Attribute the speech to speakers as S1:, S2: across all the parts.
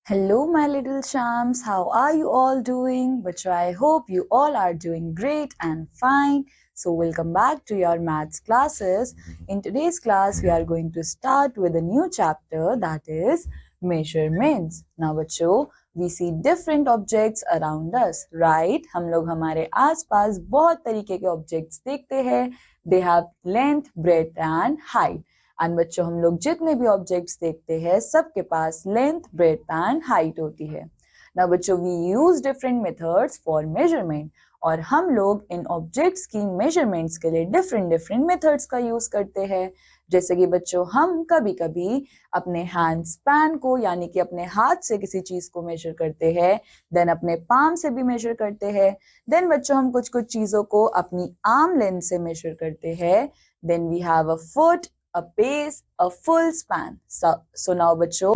S1: Hello, my little shams. How are you all doing? But I hope you all are doing great and fine. So, welcome back to your maths classes. In today's class, we are going to start with a new chapter that is measurements. Now, बच्चों, we see different objects around us, right? हम लोग हमारे आसपास बहुत तरीके के objects देखते हैं. They have length, breadth and height. And बच्चों हम लोग जितने भी ऑब्जेक्ट्स देखते हैं सबके पास लेंथ ब्रेड्थ एंड हाइट होती है. ना बच्चों we use different methods for measurement और हम लोग इन ऑब्जेक्ट्स की मेजरमेंट्स के लिए डिफरेंट डिफरेंट मेथड्स का यूज करते हैं. जैसे कि बच्चों हम कभी कभी अपने हैंड स्पैन को यानी कि अपने हाथ से किसी चीज को मेजर करते हैं, देन अपने पाम से भी मेजर करते हैं, देन बच्चों हम कुछ कुछ चीजों को अपनी आर्म लेंथ से मेजर करते हैं, then we have a foot, a base, a full span. So now बच्चों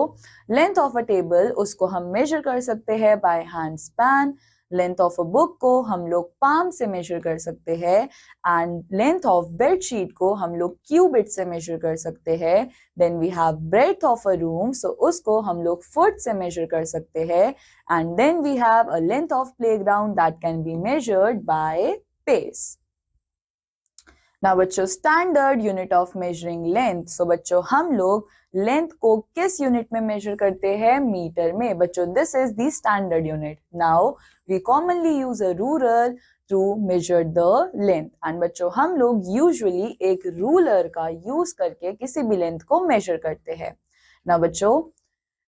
S1: length of a table उसको हम measure कर सकते हैं by hand span. Length of a book को हम लोग palm से measure कर सकते हैं and length of bed sheet को हम लोग cubit से measure कर सकते हैं. Then we have breadth of a room, so उसको हम लोग foot से measure कर सकते हैं and then we have a length of playground that can be measured by pace. ना बच्चों standard unit of measuring length. So बच्चों हम लोग लेंथ को किस यूनिट में मेजर करते हैं? मीटर में. बच्चों this is the standard unit. Now we commonly use a ruler to measure the length and बच्चों हम लोग यूजुअली एक रूलर का यूज करके किसी भी लेंथ को मेजर करते हैं. ना बच्चों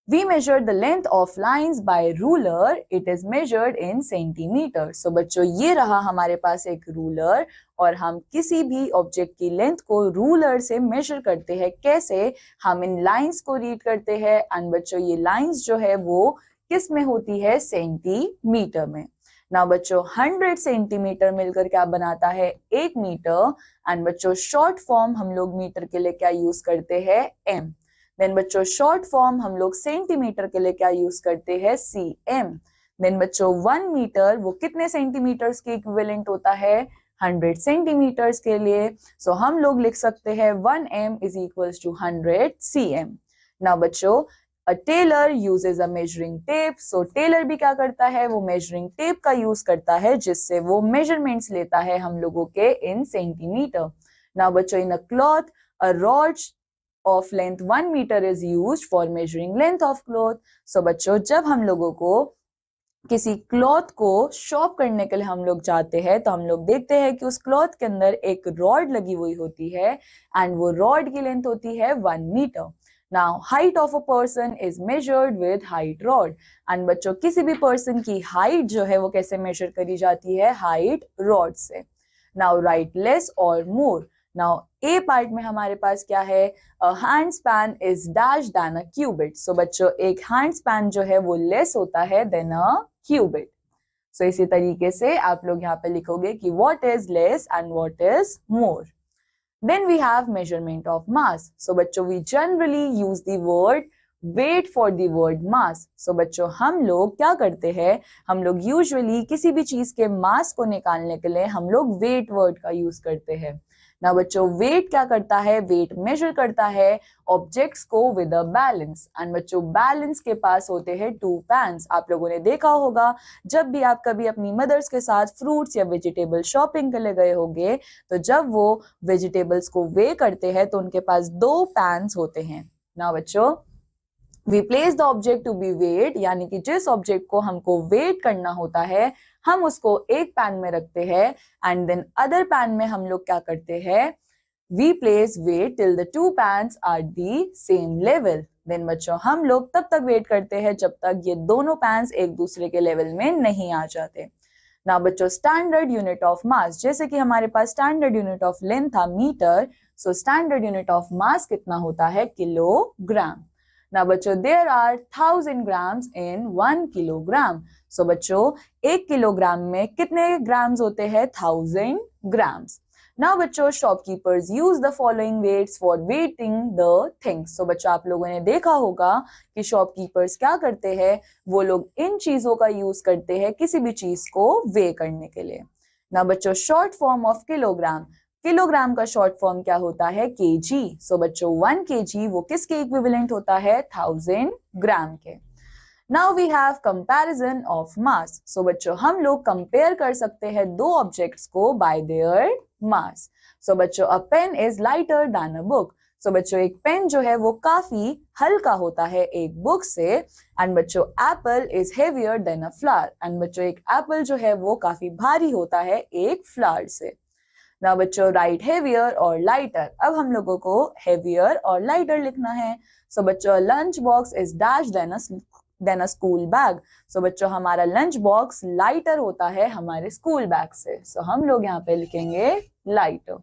S1: we measure the length of lines by ruler. It is measured in centimeters. So बच्चों ये रहा हमारे पास एक रूलर और हम किसी भी ऑब्जेक्ट की लेंथ को रूलर से मेजर करते हैं. कैसे? हम इन लाइंस को रीड करते हैं एंड बच्चों ये लाइंस जो है वो किस में होती है? सेंटीमीटर में. ना बच्चों 100 सेंटीमीटर मिलकर क्या बनाता है? 1 मीटर. एंड बच्चों शॉर्ट फॉर्म हम लोग मीटर के लिए क्या यूज करते हैं? m. देन बच्चों शॉर्ट फॉर्म हम लोग सेंटीमीटर के लिए क्या यूज करते हैं? cm. देन बच्चों 1 मीटर वो कितने सेंटीमीटर्स के इक्विवेलेंट होता है? 100 सेंटीमीटर्स के लिए. सो हम लोग लिख सकते हैं 1m is equals to 100 cm. Now बच्चों a tailor uses a measuring tape. So tailor भी क्या करता है? वो मेजरिंग टेप का यूज करता है जिससे वो मेजरमेंट्स लेता है हम लोगों के इन सेंटीमीटर. नाउ बच्चों in a cloth a rod of length 1 meter is used for measuring length of cloth. So बच्चों जब हम लोगों को किसी क्लॉथ को शॉप करने के लिए हम लोग जाते हैं तो हम लोग देखते हैं कि उस क्लॉथ के अंदर एक रॉड लगी हुई होती है एंड वो रॉड की लेंथ होती है 1 metre. Now height of a person is measured with height rod. And बच्चों किसी भी पर्सन की हाइट जो है वो कैसे मेजर करी जाती है? हाइट रॉड से. Now write less or more. Now A part में हमारे पास क्या है? Hand span is dash than a cubit. So बच्चों एक हैंड स्पैन जो है वो लेस होता है देन अ क्यूबिट. सो इसी तरीके से आप लोग यहाँ पे लिखोगे कि what is less and what is more. Then we have measurement of mass. So बच्चों we generally use the word weight for the word mass. So बच्चों हम लोग क्या करते हैं? हम लोग यूजुअली किसी भी चीज के मास को निकालने के लिए हम लोग वेट वर्ड का यूज करते हैं. ना बच्चों वेट क्या करता है? वेट मेजर करता है ऑब्जेक्ट्स को विद अ बैलेंस. एंड बच्चों बैलेंस के पास होते हैं 2 पैन्स. आप लोगों ने देखा होगा जब भी आप कभी अपनी मदर्स के साथ फ्रूट्स या वेजिटेबल शॉपिंग के लिए गए होंगे तो जब वो वेजिटेबल्स को वे करते हैं तो उनके पास 2 पैन्स होते हैं. ना बच्चों we place the object to be weight यानी कि जिस ऑब्जेक्ट को हमको वेट करना होता है हम उसको एक पैन में रखते हैं एंड देन अदर पैन में हम लोग क्या करते हैं? We place weight till the 2 pans are the same level. Then बच्चों हम लोग तब तक वेट करते हैं जब तक ये दोनों पैन्स एक दूसरे के लेवल में नहीं आ जाते. ना बच्चों स्टैंडर्ड यूनिट ऑफ मास, जैसे कि हमारे पास स्टैंडर्ड यूनिट ऑफ लेंथ था metre, so standard unit of mass कितना होता है? किलोग्राम. ना बच्चों there are 1000 grams in 1 kilogram. So बच्चों 1 किलोग्राम में कितने ग्राम्स होते हैं? 1000 ग्राम्स. नाउ बच्चों shopkeepers use the following weights for weighing the things. So बच्चों आप लोगों ने देखा होगा कि शॉपकीपर्स क्या करते हैं? वो लोग इन चीजों का यूज करते हैं किसी भी चीज को वे करने के लिए. ना बच्चों short form of kilogram. Kilogram का शॉर्ट फॉर्म क्या होता है? केजी. सो बच्चों 1 kg वो किसके इक्विवेलेंट होता है? 1000 ग्राम के. Now we have comparison of mass. So बच्चों हम लोग कंपेयर कर सकते हैं दो ऑब्जेक्ट्स को बाय देयर मास। सो बच्चों a pen is lighter than a book. So बच्चों एक पेन जो है वो काफी हल्का होता है एक बुक से। एंड बच्चों apple is heavier than a flower. And बच्चों एक एप्पल जो है वो काफी भारी होता है एक फ्लावर से। ना बच्चों राइट हेवियर और लाइटर। अब हम लोगों को हेवियर और लाइटर लिखना है। सो बच्चों lunch box is dash than a school bag. So बच्चों हमारा लंच बॉक्स लाइटर होता है हमारे स्कूल बैग से। सो हम लोग यहाँ पे लिखेंगे lighter.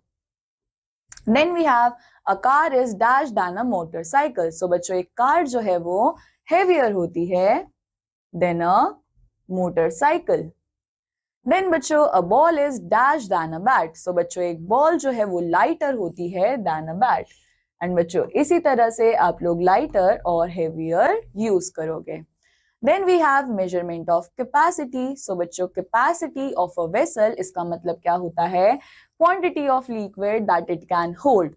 S1: Then we have a car is dash than a motorcycle. So बच्चों एक कार जो है वो हेवियर होती है देन अ मोटरसाइकिल। देन बच्चों a ball is dash than a bat. So बच्चों एक बॉल जो है वो लाइटर होती है देन अ बैट। एंड बच्चों इसी तरह से आप लोग लाइटर और हेवियर यूज करोगे। Then we have measurement of capacity. So बच्चों capacity of a vessel इसका मतलब क्या होता है? Quantity of liquid that it can hold.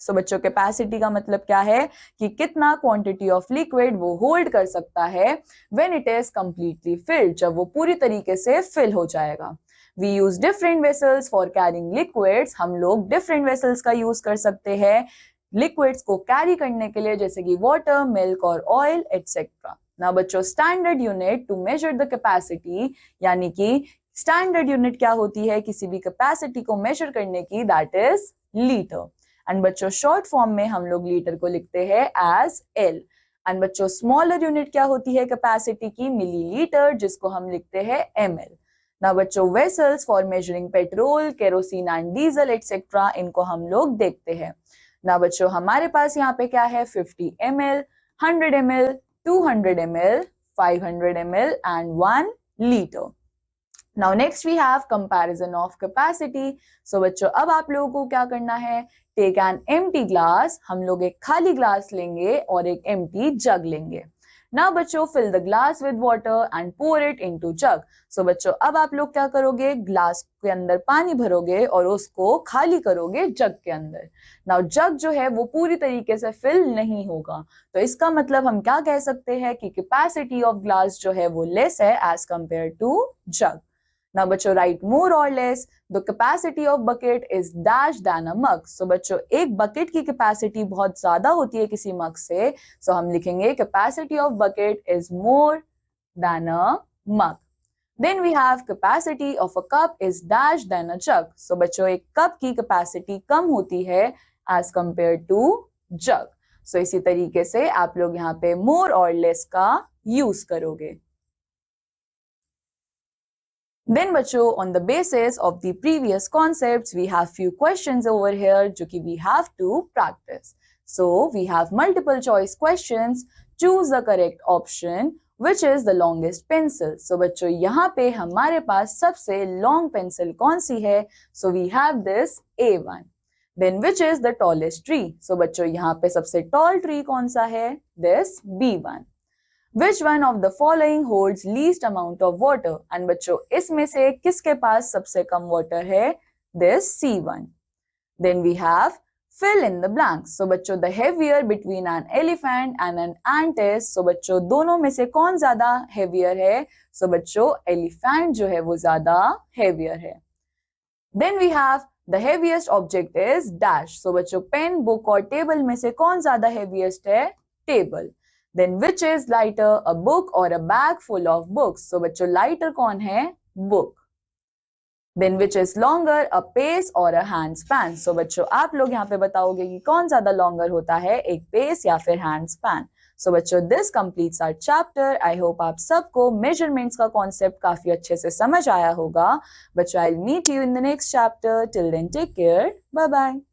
S1: So बच्चों capacity का मतलब क्या है कि कितना quantity of liquid वो hold कर सकता है when it is completely filled, जब वो पूरी तरीके से fill हो जाएगा। We use different vessels for carrying liquids. हम लोग different vessels का use कर सकते हैं liquids को carry करने के लिए, जैसे कि water, milk और oil, etc. ना बच्चों standard unit to measure the capacity, यानी कि स्टैंडर्ड यूनिट क्या होती है किसी भी कैपेसिटी को मेजर करने की, दैट इज लीटर। एंड बच्चों शॉर्ट फॉर्म में हम लोग लीटर को लिखते हैं एज एल। एंड बच्चों स्मॉलर यूनिट क्या होती है कैपेसिटी की, मिलीलीटर, जिसको हम लिखते हैं ml। ना बच्चों vessels for measuring petrol, kerosene and diesel etcetera, इनको हम लोग देखते हैं। ना बच्चों हमारे पास यहाँ पे क्या है 50 ml, 100 ml, 200 ml, 500 ml and 1 liter. Now next we have comparison of capacity. So बच्चों अब आप लोगों को क्या करना है, take an empty glass, हम लोग एक खाली ग्लास लेंगे और एक empty जग लेंगे। Now बच्चों fill the glass with water and pour it into jug. So बच्चों अब आप लोग क्या करोगे, ग्लास के अंदर पानी भरोगे और उसको खाली करोगे जग के अंदर। Now जग जो है वो पूरी तरीके से फिल नहीं होगा, तो इसका मतलब हम क्या कह सकते हैं कि कैपेसिटी ऑफ ग्लास जो है वो लेस है as compare to jug. Now बच्चों राइट मोर और less, the capacity of bucket is dash than a mug. So बच्चों एक बकेट की कैपेसिटी बहुत ज्यादा होती है किसी मग से, सो हम लिखेंगे capacity of bucket is more then a mug. Then we have capacity of a cup is dash than a jug. So बच्चों एक कप की कैपेसिटी कम होती है as compared to jug. So इसी तरीके से आप लोग यहाँ पे more और less का use करोगे। Then बच्चों on the basis of the previous concepts we have few questions over here जो कि we have to practice. So we have multiple choice questions. Choose the correct option. Which is the longest pencil? So बच्चों यहाँ पे हमारे पास सबसे long pencil कौन सी है? So we have this A1. Then which is the tallest tree? So बच्चों यहाँ पे सबसे tall tree कौन सा है? This B1. Which one of the following holds least amount of water? And बच्चों इसमें से किसके पास सबसे कम water है? This C1. Then we have fill in the blanks. So बच्चों the heavier between an elephant and an ant is. So बच्चों दोनों में से कौन ज्यादा heavier है? So बच्चों elephant जो है वो ज्यादा heavier है. Then we have the heaviest object is dash. So बच्चों pen, book और table में से कौन ज्यादा heaviest है? Table. Then which is lighter, a book or a bag full of books? So बच्चों lighter कौन है? Book. Then which is longer, a pace or a handspan? So बच्चों आप लोग यहाँ पे बताओगे कि कौन ज्यादा longer होता है, एक pace या फिर handspan? So बच्चों this completes our chapter. I hope आप सबको measurements का concept काफी अच्छे से समझ आया होगा। बच्चों I'll meet you in the next chapter. Till then take care. Bye bye.